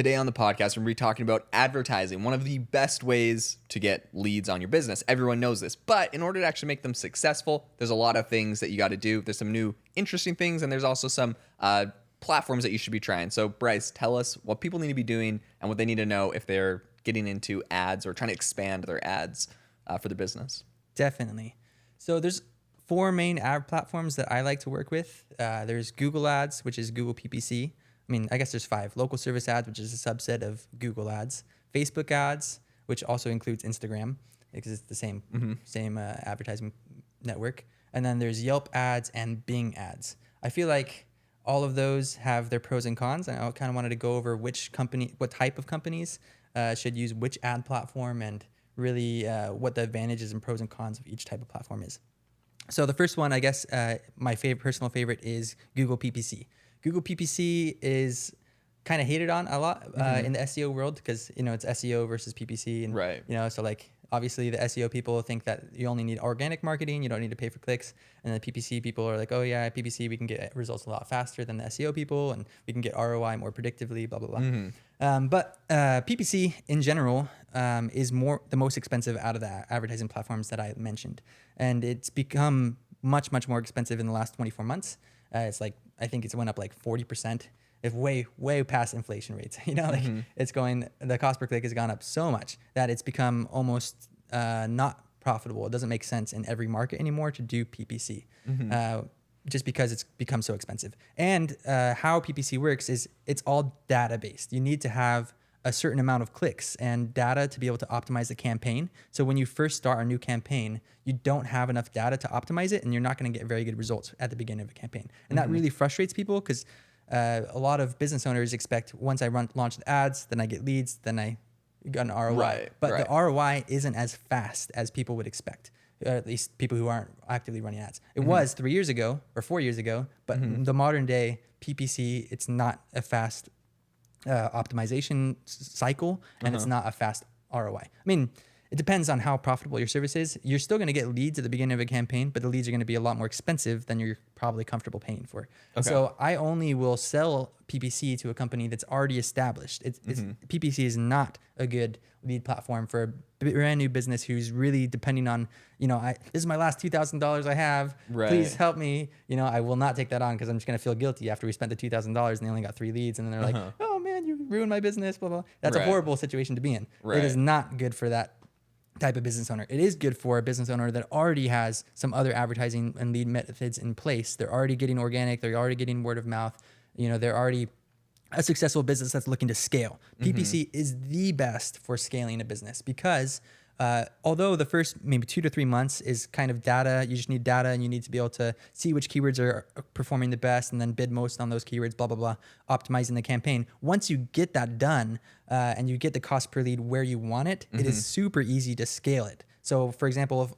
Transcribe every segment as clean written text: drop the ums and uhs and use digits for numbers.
Today on the podcast, we're going to be talking about advertising, one of the best ways to get leads on your business. Everyone knows this, but in order to actually make them successful, there's a lot of things that you got to do. There's some new interesting things, and there's also some platforms that you should be trying. So Bryce, tell us what people need to be doing and what they need to know if they're getting into ads or trying to expand their ads for the business. Definitely. So there's 4 main ad platforms that I like to work with. There's Google Ads, which is Google PPC. I guess there's 5. Local service ads, which is a subset of Google Ads. Facebook ads, which also includes Instagram, because it's the same advertising network. And then there's Yelp ads and Bing ads. I feel like all of those have their pros and cons, and I kind of wanted to go over what type of companies should use which ad platform, and really what the advantages and pros and cons of each type of platform is. So the first one, I guess, my personal favorite is Google PPC. Google PPC is kind of hated on a lot in the SEO world because, it's SEO versus PPC. And, right. So like obviously the SEO people think that you only need organic marketing. You don't need to pay for clicks. And the PPC people are like, oh yeah, PPC, we can get results a lot faster than the SEO people, and we can get ROI more predictively, blah, blah, blah. But PPC in general is the most expensive out of the advertising platforms that I mentioned. And it's become much, much more expensive in the last 24 months. It's like, I think it's went up like 40%, if way past inflation rates. The cost per click has gone up so much that it's become almost not profitable. It doesn't make sense in every market anymore to do PPC, just because it's become so expensive. And how PPC works is it's all data based. You need to have a certain amount of clicks and data to be able to optimize the campaign. So when you first start a new campaign, you don't have enough data to optimize it, and you're not going to get very good results at the beginning of a campaign. And that really frustrates people because a lot of business owners expect once I launch the ads, then I get leads, then I got an ROI. But the ROI isn't as fast as people would expect, at least people who aren't actively running ads. It was 3 years ago or 4 years ago, but the modern day PPC, it's not a fast optimization cycle, and it's not a fast ROI. It depends on how profitable your service is. You're still going to get leads at the beginning of a campaign, but the leads are going to be a lot more expensive than you're probably comfortable paying for. Okay. So I only will sell PPC to a company that's already established. PPC is not a good lead platform for a brand new business who's really depending on, this is my last $2,000 I have. Right. Please help me. I will not take that on because I'm just going to feel guilty after we spent the $2,000 and they only got 3 leads. And then they're like, oh man, you ruined my business, blah, blah. That's a horrible situation to be in. Right. It is not good for that type of business owner. It is good for a business owner that already has some other advertising and lead methods in place. They're already getting organic. They're already getting word of mouth. They're already a successful business that's looking to scale. PPC is the best for scaling a business because although the first maybe 2 to 3 months is kind of data, you just need data and you need to be able to see which keywords are performing the best and then bid most on those keywords, blah, blah, blah, optimizing the campaign. Once you get that done and you get the cost per lead where you want it, it is super easy to scale it. So for example, if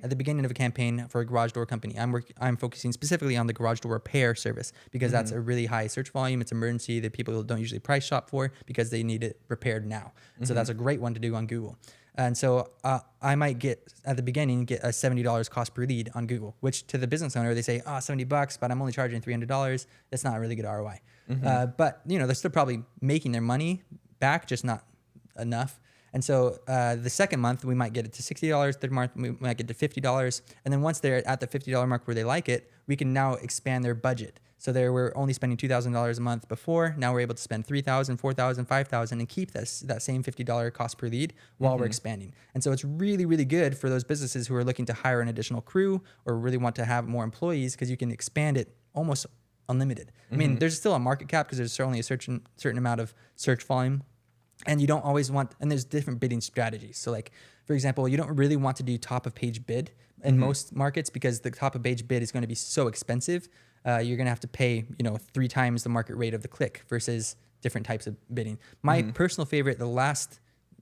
at the beginning of a campaign for a garage door company, I'm focusing specifically on the garage door repair service because that's a really high search volume. It's emergency that people don't usually price shop for because they need it repaired now. So that's a great one to do on Google. And so I might at the beginning get a $70 cost per lead on Google, which to the business owner, they say, $70, but I'm only charging $300. That's not a really good ROI. But they're still probably making their money back, just not enough. And so the second month, we might get it to $60. Third month, we might get to $50. And then once they're at the $50 mark where they like it, we can now expand their budget. So they were only spending $2,000 a month before. Now we're able to spend $3,000, $4,000, $5,000 and keep that same $50 cost per lead while we're expanding. And so it's really, really good for those businesses who are looking to hire an additional crew or really want to have more employees because you can expand it almost unlimited. There's still a market cap because there's only a certain amount of search volume. And you don't always and there's different bidding strategies. So like, for example, you don't really want to do top of page bid in most markets because the top of page bid is going to be so expensive. You're going to have to pay, 3 times the market rate of the click versus different types of bidding. My personal favorite, the last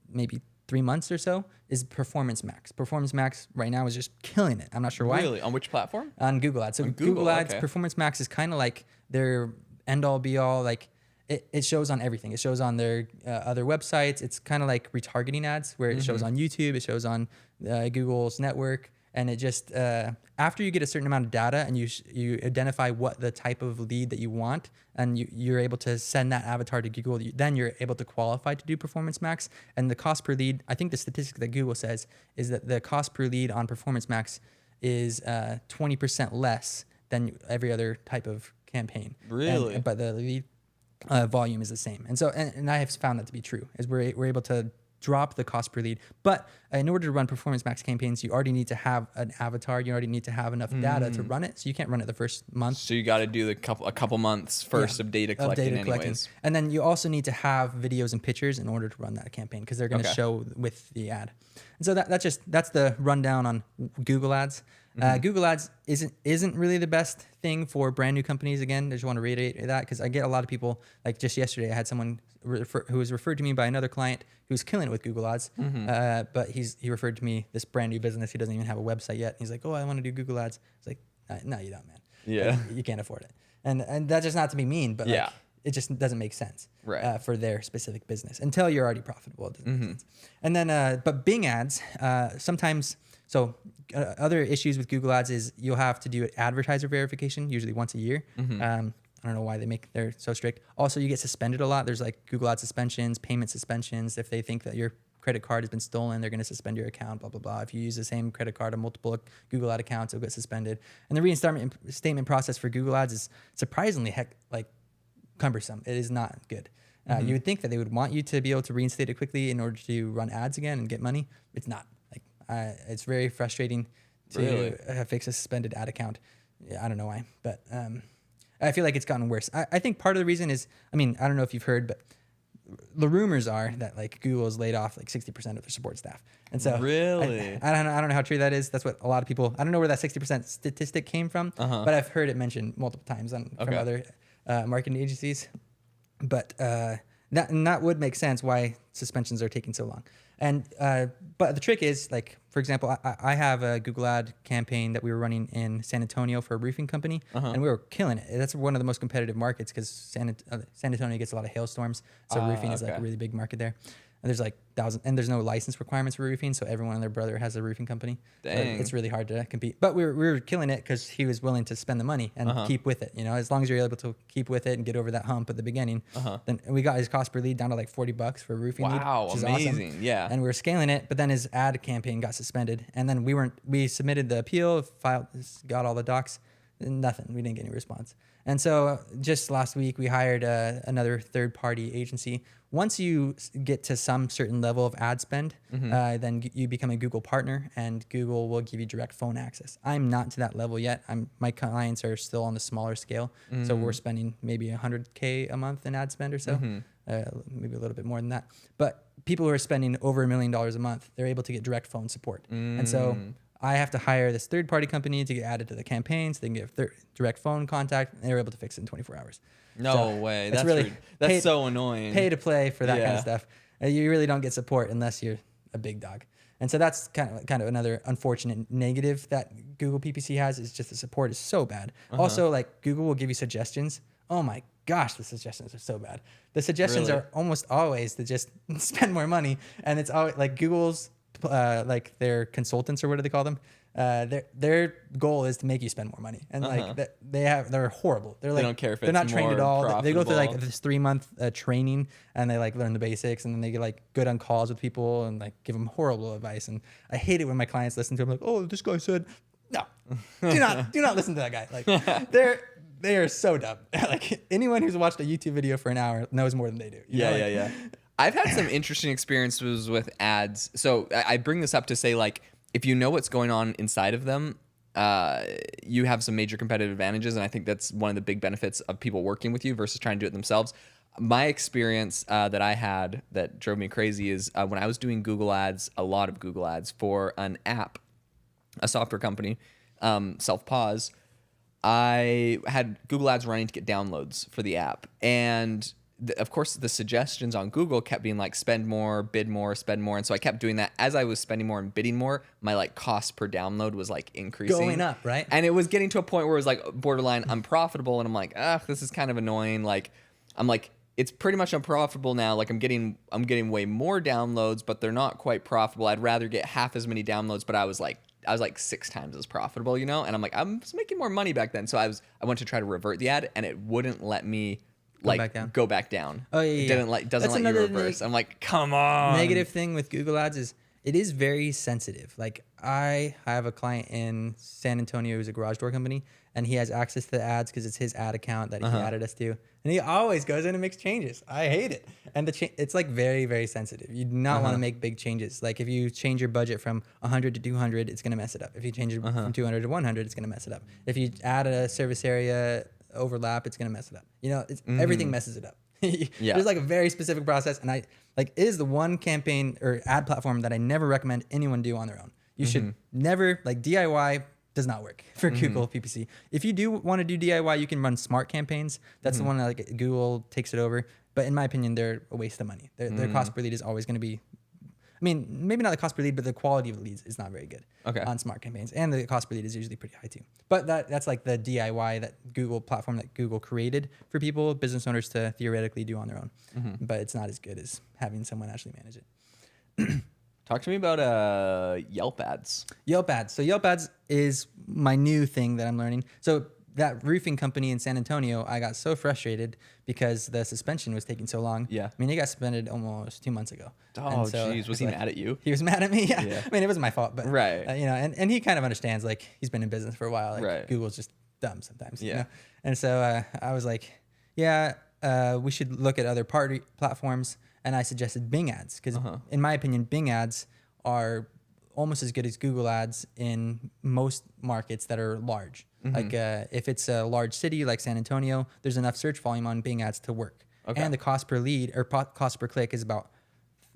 maybe 3 months or so, is Performance Max. Performance Max right now is just killing it. I'm not sure why. Really? On which platform? On Google Ads. So Google Ads, okay. Performance Max is kind of like their end all be all, like, it shows on everything. It shows on their other websites. It's kind of like retargeting ads where it shows on YouTube, it shows on Google's network, and it just after you get a certain amount of data and you identify what the type of lead that you want, and you're able to send that avatar to Google, then you're able to qualify to do Performance Max. And the cost per lead, I think the statistic that Google says is that the cost per lead on Performance Max is 20% less than every other type of campaign. Really? But the lead volume is the same. And so, and I have found that to be true, is we're able to drop the cost per lead. But in order to run Performance Max campaigns, you already need to have an avatar. You already need to have enough data to run it. So you can't run it the first month. So you got to do a couple months first of data collecting anyways. And then you also need to have videos and pictures in order to run that campaign, because they're going to show with the ad. And so that's the rundown on Google Ads. Google Ads isn't really the best thing for brand new companies. Again, I just want to reiterate that, because I get a lot of people, like just yesterday, I had someone who was referred to me by another client who's killing it with Google Ads. But he referred to me this brand new business. He doesn't even have a website yet. He's like, oh, I want to do Google Ads. It's like, no, you don't, man. Yeah. You can't afford it. And that's just not to be mean, but like, it just doesn't make sense for their specific business until you're already profitable. It doesn't make sense. And then, but Bing ads, sometimes, so other issues with Google Ads is you'll have to do advertiser verification, usually once a year. I don't know why they're so strict. Also, you get suspended a lot. There's like Google Ad suspensions, payment suspensions. If they think that your credit card has been stolen, they're going to suspend your account, blah, blah, blah. If you use the same credit card on multiple Google Ad accounts, it'll get suspended. And the reinstatement process for Google Ads is surprisingly cumbersome. It is not good. You would think that they would want you to be able to reinstate it quickly in order to run ads again and get money. It's not. It's very frustrating to fix a suspended ad account. Yeah, I don't know why, but I feel like it's gotten worse. I think part of the reason is, I don't know if you've heard, but the rumors are that like Google has laid off like 60% of their support staff. And so really, I don't know how true that is. That's what a lot of people, I don't know where that 60% statistic came from, but I've heard it mentioned multiple times from other marketing agencies. But that would make sense why suspensions are taking so long. And but the trick is, like, for example, I have a Google Ad campaign that we were running in San Antonio for a roofing company, and we were killing it. That's one of the most competitive markets because San Antonio gets a lot of hailstorms, so roofing is like a really big market there. And there's like thousands, and there's no license requirements for roofing, so everyone and their brother has a roofing company. Dang. So it's really hard to compete. But we were killing it because he was willing to spend the money and keep with it. You know, as long as you're able to keep with it and get over that hump at the beginning, then we got his cost per lead down to like $40 for a roofing lead, which is amazing. awesome. Yeah. And we were scaling it, but then his ad campaign got suspended, and then we submitted the appeal, filed, got all the docs, nothing. We didn't get any response. And so just last week, we hired another third-party agency. Once you get to some certain level of ad spend, then you become a Google partner, and Google will give you direct phone access. I'm not to that level yet. My clients are still on the smaller scale, so we're spending maybe $100K a month in ad spend or so, maybe a little bit more than that. But people who are spending over $1 million a month, they're able to get direct phone support. And so I have to hire this third-party company to get added to the campaigns. They can get direct phone contact, and they're able to fix it in 24 hours. No way. That's really that's so annoying. Pay to play for that kind of stuff. You really don't get support unless you're a big dog. And so that's kind of another unfortunate negative that Google PPC has, is just the support is so bad. Also, like, Google will give you suggestions. Oh my gosh, the suggestions are so bad. The suggestions are almost always to just spend more money, and it's always like Google's like their consultants, or what do they call them? Their goal is to make you spend more money, and like they're horrible. They're like, they don't care if they're not trained at all. profitable. They go through like this 3-month training, and they like learn the basics, and then they get like good on calls with people and like give them horrible advice. And I hate it when my clients listen to them like, oh, this guy said, no, do not listen to that guy. Like they are so dumb. Like, anyone who's watched a YouTube video for an hour knows more than they do. Yeah. I've had some interesting experiences with ads. So I bring this up to say, like, if you know what's going on inside of them, you have some major competitive advantages. And I think that's one of the big benefits of people working with you versus trying to do it themselves. My experience that I had that drove me crazy is when I was doing Google Ads, a lot of Google Ads for an app, a software company, Self-Pause, I had Google Ads running to get downloads for the app. And of course, the suggestions on Google kept being like, spend more, bid more, spend more. And so I kept doing that. As I was spending more and bidding more, my like cost per download was like increasing. Going up, right? And it was getting to a point where it was like borderline unprofitable. And I'm like, this is kind of annoying. Like, I'm like, it's pretty much unprofitable now. Like, I'm getting way more downloads, but they're not quite profitable. I'd rather get half as many downloads, but I was like, I was like 6 times as profitable, you know? And I'm like, I was making more money back then. So I went to try to revert the ad and it wouldn't let me go back down. Oh, yeah, It yeah. doesn't That's let you another reverse. I'm like, come on. negative thing with Google Ads is it is very sensitive. Like I have a client in San Antonio who's a garage door company, and he has access to the ads because it's his ad account that he added us to, and he always goes in and makes changes. I hate it, and it's like very, very sensitive. You do not want to make big changes. Like if you change your budget from 100 to 200, it's gonna mess it up. If you change it from 200 to 100, it's gonna mess it up. If you add a service area overlap, it's gonna mess it up. You know, everything messes it up. There's like a very specific process, and it is the one campaign or ad platform that I never recommend anyone do on their own. You should never, like, DIY does not work for Google PPC. If you do want to do DIY, you can run smart campaigns. That's the one that like Google takes it over. But in my opinion, they're a waste of money. Their cost per lead is always going to be, I mean, maybe not the cost per lead, but the quality of the leads is not very good on smart campaigns. And the cost per lead is usually pretty high too. But that's like the DIY that Google platform that Google created for people, business owners to theoretically do on their own. But it's not as good as having someone actually manage it. Talk to me about Yelp ads. Yelp ads. So Yelp ads is my new thing that I'm learning. So that roofing company in San Antonio, I got so frustrated because the suspension was taking so long. Yeah. I mean, he got suspended almost 2 months ago. Oh, jeez. Was he mad at you? He was mad at me. Yeah. I mean, it wasn't my fault, but right. You know, and he kind of understands, like, he's been in business for a while. Like, Google's just dumb sometimes. Yeah. You know? And so I was like, we should look at other party platforms. And I suggested Bing ads because, in my opinion, Bing ads are almost as good as Google ads in most markets that are large. Like if it's a large city like San Antonio, there's enough search volume on Bing ads to work. And the cost per lead or cost per click is about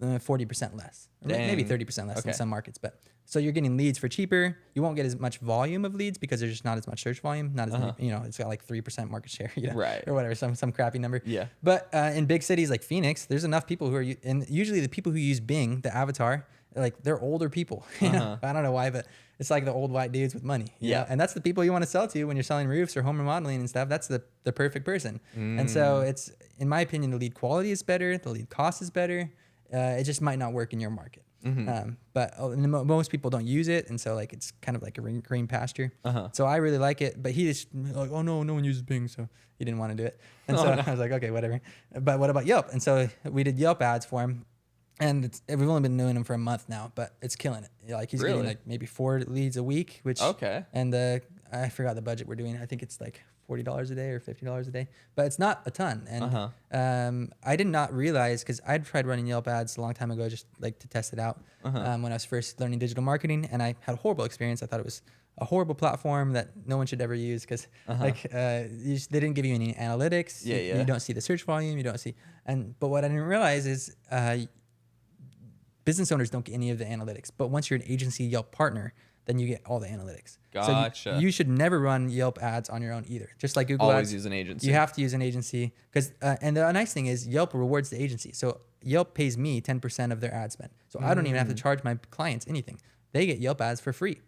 40% less, maybe 30% less in some markets. But so you're getting leads for cheaper. You won't get as much volume of leads because there's just not as much search volume. Not as many, you know, it's got like 3% market share, you know, or whatever, some crappy number. Yeah. But in big cities like Phoenix, there's enough people who are, and usually the people who use Bing, the avatar, like they're older people. You know? I don't know why, but it's like the old white dudes with money. You know? And that's the people you want to sell to when you're selling roofs or home remodeling and stuff. That's the perfect person. And so it's, in my opinion, the lead quality is better. The lead cost is better. It just might not work in your market. But most people don't use it. And so like, it's kind of like a green pasture. So I really like it, but he just like, oh no one uses Bing. So he didn't want to do it. And so I was like, okay, whatever. But what about Yelp? And so we did Yelp ads for him. And we've only been doing them for a month now, but it's killing it. Like he's getting like maybe 4 leads a week, which and I forgot the budget we're doing. I think it's like $40 a day or $50 a day, but it's not a ton. And I did not realize, because I'd tried running Yelp ads a long time ago, just like to test it out when I was first learning digital marketing, and I had a horrible experience. I thought it was a horrible platform that no one should ever use because they didn't give you any analytics. You don't see the search volume. You don't see but what I didn't realize is business owners don't get any of the analytics, but once you're an agency Yelp partner, then you get all the analytics. Gotcha. So you should never run Yelp ads on your own either. Just like Google Always ads, use an agency. You have to use an agency because, and the nice thing is Yelp rewards the agency. So Yelp pays me 10% of their ad spend. So I don't even have to charge my clients anything. They get Yelp ads for free.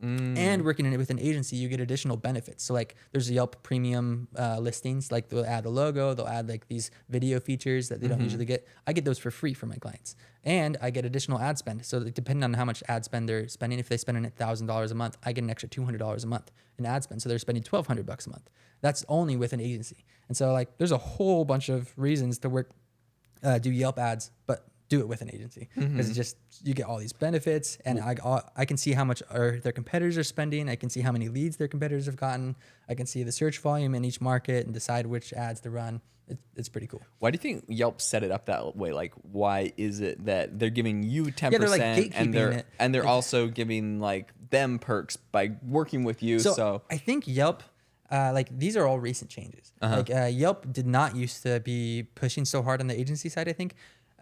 And working in it with an agency, you get additional benefits. So like there's Yelp premium listings, like they'll add the logo, they'll add like these video features that they don't usually get. I get those for free for my clients. And I get additional ad spend. So depending on how much ad spend they're spending, if they spend $1,000 a month, I get an extra $200 a month in ad spend. So they're spending $1,200 a month. That's only with an agency. And so like there's a whole bunch of reasons to do Yelp ads, but do it with an agency because it's just, you get all these benefits, and I can see how much their competitors are spending. I can see how many leads their competitors have gotten. I can see the search volume in each market and decide which ads to run. It's pretty cool. Why do you think Yelp set it up that way? Like, why is it that they're giving you 10% they're like gatekeeping and they're also giving like them perks by working with you? So I think Yelp, like these are all recent changes. Like Yelp did not used to be pushing so hard on the agency side, I think.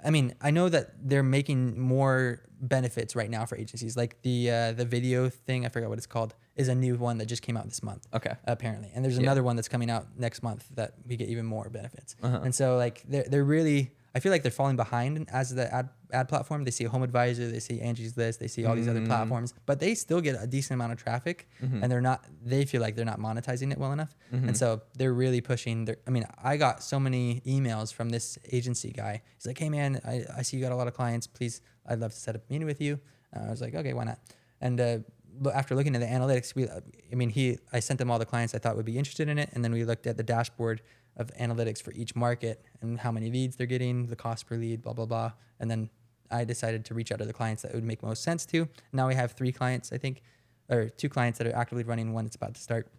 I mean, I know that they're making more benefits right now for agencies. Like the video thing, I forgot what it's called, is a new one that just came out this month. Okay. Apparently. And there's another one that's coming out next month that we get even more benefits. And so like they're really, I feel like they're falling behind as the ad platform. They see Home Advisor, they see Angie's List, they see all these other platforms, but they still get a decent amount of traffic, and they feel like they're not monetizing it well enough. And so they're really pushing I mean, I got so many emails from this agency guy. He's like, hey man, I see you got a lot of clients. Please, I'd love to set up a meeting with you. I was like, okay, why not? And after looking at the analytics, I sent them all the clients I thought would be interested in it, and then we looked at the dashboard of analytics for each market and how many leads they're getting, the cost per lead, blah blah blah, and then I decided to reach out to the clients that it would make most sense to. Now we have 3 clients, I think, or 2 clients that are actively running, one that's about to start,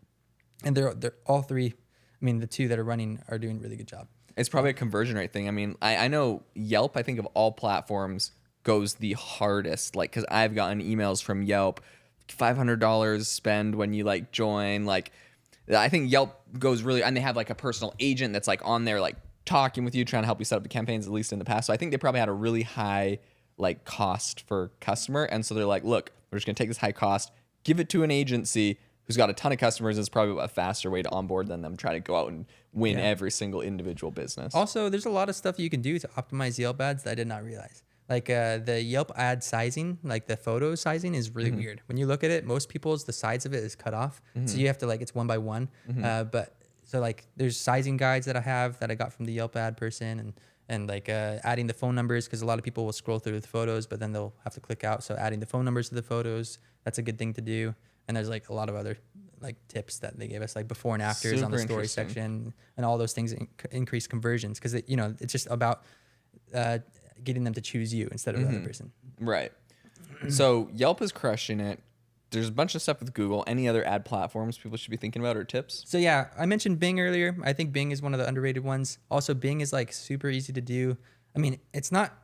and they're all 3. The 2 that are running are doing a really good job. It's probably a conversion rate thing. I mean, I know Yelp, I think of all platforms, goes the hardest. Like, because I've gotten emails from Yelp, $500 spend when you like join. Like, I think Yelp goes really, and they have like a personal agent that's like on there, like talking with you, trying to help you set up the campaigns, at least in the past. So I think they probably had a really high like cost for customer. And so they're like, look, we're just going to take this high cost, give it to an agency who's got a ton of customers. It's probably a faster way to onboard than them trying to go out and win every single individual business. Also, there's a lot of stuff you can do to optimize Yelp ads that I did not realize. Like the Yelp ad sizing, like the photo sizing is really weird. When you look at it, most people's, the sides of it is cut off. So you have to like, it's 1 by 1. But so like there's sizing guides that I have that I got from the Yelp ad person, and like adding the phone numbers, because a lot of people will scroll through the photos, but then they'll have to click out. So adding the phone numbers to the photos, that's a good thing to do. And there's like a lot of other like tips that they gave us, like before and afters on the story section, and all those things increase conversions, because it's just about getting them to choose you instead of the other person. Right. So Yelp is crushing it. There's a bunch of stuff with Google. Any other ad platforms people should be thinking about or tips? So yeah, I mentioned Bing earlier. I think Bing is one of the underrated ones. Also, Bing is like super easy to do. I mean, it's not.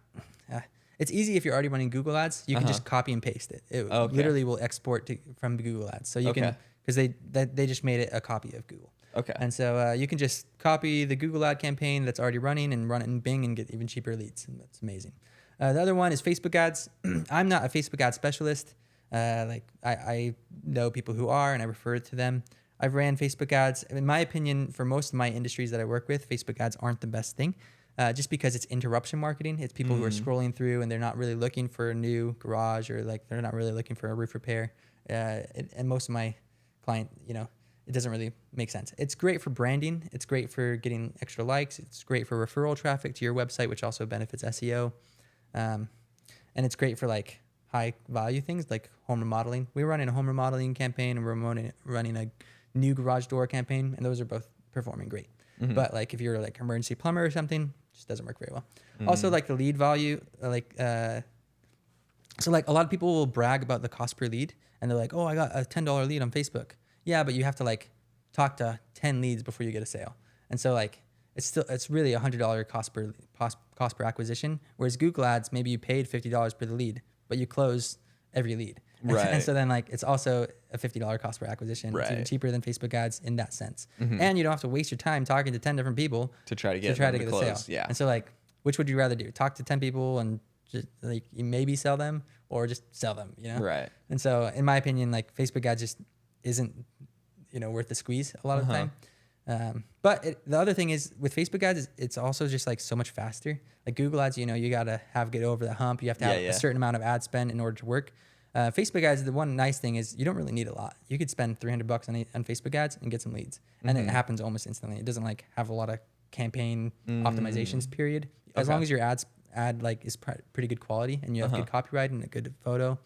It's easy if you're already running Google ads. You can just copy and paste it. It literally will export from Google ads. So you can, because they just made it a copy of Google. Okay. And so you can just copy the Google ad campaign that's already running and run it in Bing and get even cheaper leads. And that's amazing. The other one is Facebook ads. I'm not a Facebook ad specialist. I know people who are, and I refer to them. I've ran Facebook ads. In my opinion, for most of my industries that I work with, Facebook ads aren't the best thing. Just because it's interruption marketing. It's people who are scrolling through and they're not really looking for a new garage, or like they're not really looking for a roof repair. And most of my client, it doesn't really make sense. It's great for branding. It's great for getting extra likes. It's great for referral traffic to your website, which also benefits SEO. And it's great for like high value things like home remodeling. We were running a home remodeling campaign, and we're running a new garage door campaign, and those are both performing great. But like if you're like emergency plumber or something, it just doesn't work very well. Also, like the lead value, so like a lot of people will brag about the cost per lead, and they're like, oh, I got a $10 lead on Facebook. Yeah, but you have to like talk to 10 leads before you get a sale. And so like it's really $100 cost per acquisition. Whereas Google ads, maybe you paid $50 per the lead, but you close every lead. Right. And so then like it's also a $50 cost per acquisition. Right. It's even cheaper than Facebook ads in that sense. And you don't have to waste your time talking to 10 different people to try to get the close. sale. Yeah. And so like, which would you rather do? Talk to 10 people and just like you maybe sell them, or just sell them, Right. And so in my opinion, like Facebook ads just isn't, worth the squeeze a lot of the time. But the other thing is with Facebook ads, it's also just like so much faster. Like Google ads, you got to get over the hump. You have to have a certain amount of ad spend in order to work. Facebook ads, the one nice thing is you don't really need a lot. You could spend $300 on Facebook ads and get some leads, and it happens almost instantly. It doesn't like have a lot of campaign optimizations period. As long as your ad like is pretty good quality and you have good copyright and a good photo,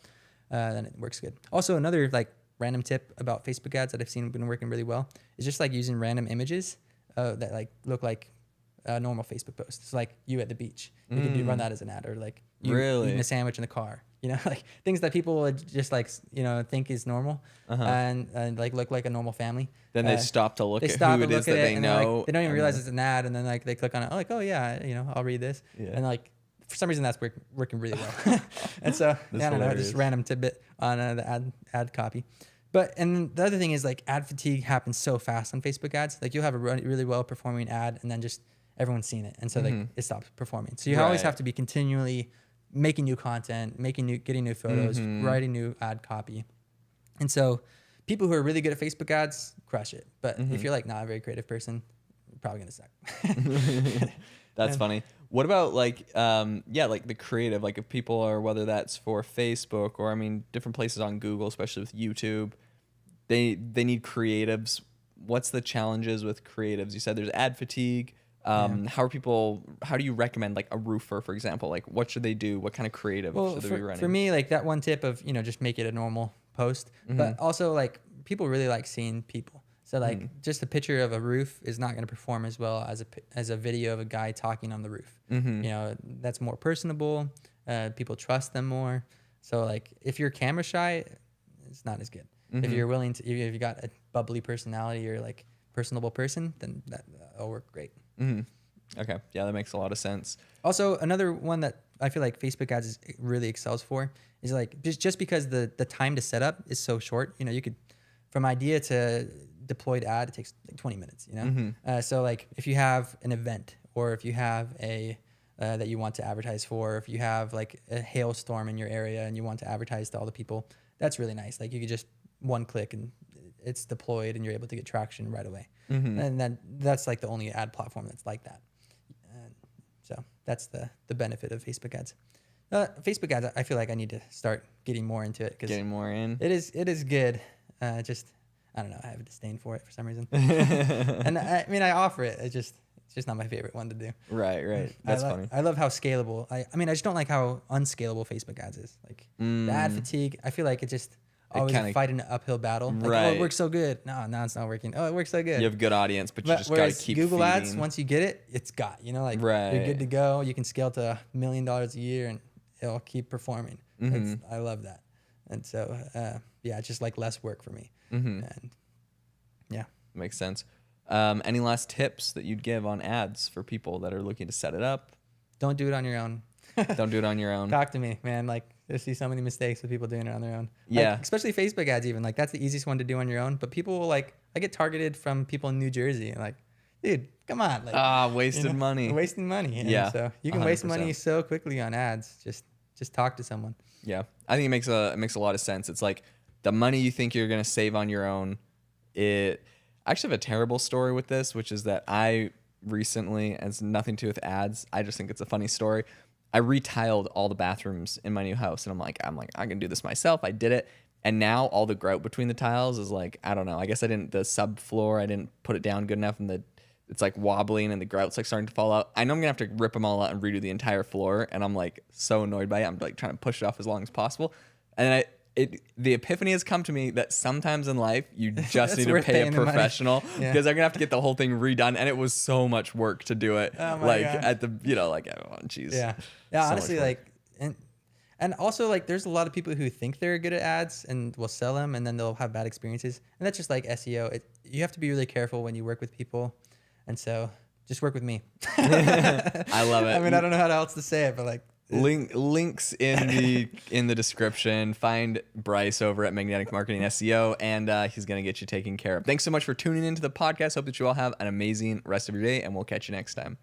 then it works good. Also, another like random tip about Facebook ads that I've seen been working really well is just like using random images that like look like a normal Facebook post. It's like you at the beach. You can run that as an ad, or like you eating a sandwich in the car. Like things that people would just like think is normal and like look like a normal family. Then they stop to look at who it is that they know. Like, they don't even realize it's an ad, and then like they click on it. Like, oh yeah, I'll read this. Yeah. And like for some reason that's working really well. And so I don't know, just random tidbit on the ad copy. And the other thing is like ad fatigue happens so fast on Facebook ads. Like you'll have a really well performing ad, and then just everyone's seen it, and so like it stops performing. So you always have to be continually making new content, getting new photos, writing new ad copy. And so people who are really good at Facebook ads crush it. But if you're like not a very creative person, you're probably gonna suck. That's funny. What about like like the creative, like if people are, whether that's for Facebook or different places on Google, especially with YouTube, they need creatives. What's the challenges with creatives? You said there's ad fatigue. How do you recommend like a roofer, for example? Like what should they do? What kind of creative should they be running? For me, like that one tip of, just make it a normal post. But also like people really like seeing people. So like just a picture of a roof is not going to perform as well as a video of a guy talking on the roof. You know, that's more personable. People trust them more. So like if you're camera shy, it's not as good. If you're willing to, if you got a bubbly personality or like personable person, then that'll work great. Okay. Yeah, that makes a lot of sense. Also, another one that I feel like Facebook ads really excels for is like just because the time to set up is so short. You know, you could from idea to deployed ad, it takes like 20 minutes. You know, so like if you have an event or if you have a that you want to advertise for, or if you have like a hailstorm in your area and you want to advertise to all the people, that's really nice. Like you could just one click and it's deployed and you're able to get traction right away. And then that's like the only ad platform that's like that. So that's the benefit of Facebook ads. Facebook ads, I feel like I need to start getting more into it. Getting more in. It is good. Just, I don't know. I have a disdain for it for some reason. And I mean, I offer it. It's just not my favorite one to do. Right. That's funny. I love how scalable. I mean, I just don't like how unscalable Facebook ads is. Like the ad fatigue. I feel like it just always fighting an uphill battle. Like, oh, it works so good. No, it's not working. Oh, it works so good. You have good audience, but you just got to keep Google feeding. ads, once you get it, it's got, you know, like you're good to go. You can scale to $1 million a year and it'll keep performing. I love that. And so, yeah, it's just like less work for me. And yeah. Makes sense. Any last tips that you'd give on ads for people that are looking to set it up? Don't do it on your own. Don't do it on your own. Talk to me, man. Like I see so many mistakes with people doing it on their own. Yeah. Like, especially Facebook ads even. Like that's the easiest one to do on your own. But people will like, I get targeted from people in New Jersey. And like, dude, come on. Like, wasted money. Wasting money. And yeah. so you can 100%. Waste money so quickly on ads. Just talk to someone. Yeah. I think it makes a lot of sense. It's like the money you think you're going to save on your own. I actually have a terrible story with this, which is that I recently, and it's nothing to do with ads, I just think it's a funny story. I retiled all the bathrooms in my new house, and I'm like, I can do this myself. I did it, and now all the grout between the tiles is like, I don't know. I guess the subfloor, I didn't put it down good enough, and it's like wobbling, and the grout's like starting to fall out. I know I'm gonna have to rip them all out and redo the entire floor, and I'm like so annoyed by it. I'm like trying to push it off as long as possible, and the epiphany has come to me that sometimes in life you just need to pay a professional because they're gonna have to get the whole thing redone, and it was so much work to do it. Oh my like gosh. at the oh geez. Yeah. So honestly, like and also like there's a lot of people who think they're good at ads and will sell them, and then they'll have bad experiences, and that's just like SEO. You have to be really careful when you work with people, and so just work with me. I love it. I mean, I don't know how else to say it, but like. Links in the description. Find Bryce over at Magnetic Marketing SEO, and he's gonna get you taken care of. Thanks so much for tuning into the podcast. Hope that you all have an amazing rest of your day, and we'll catch you next time.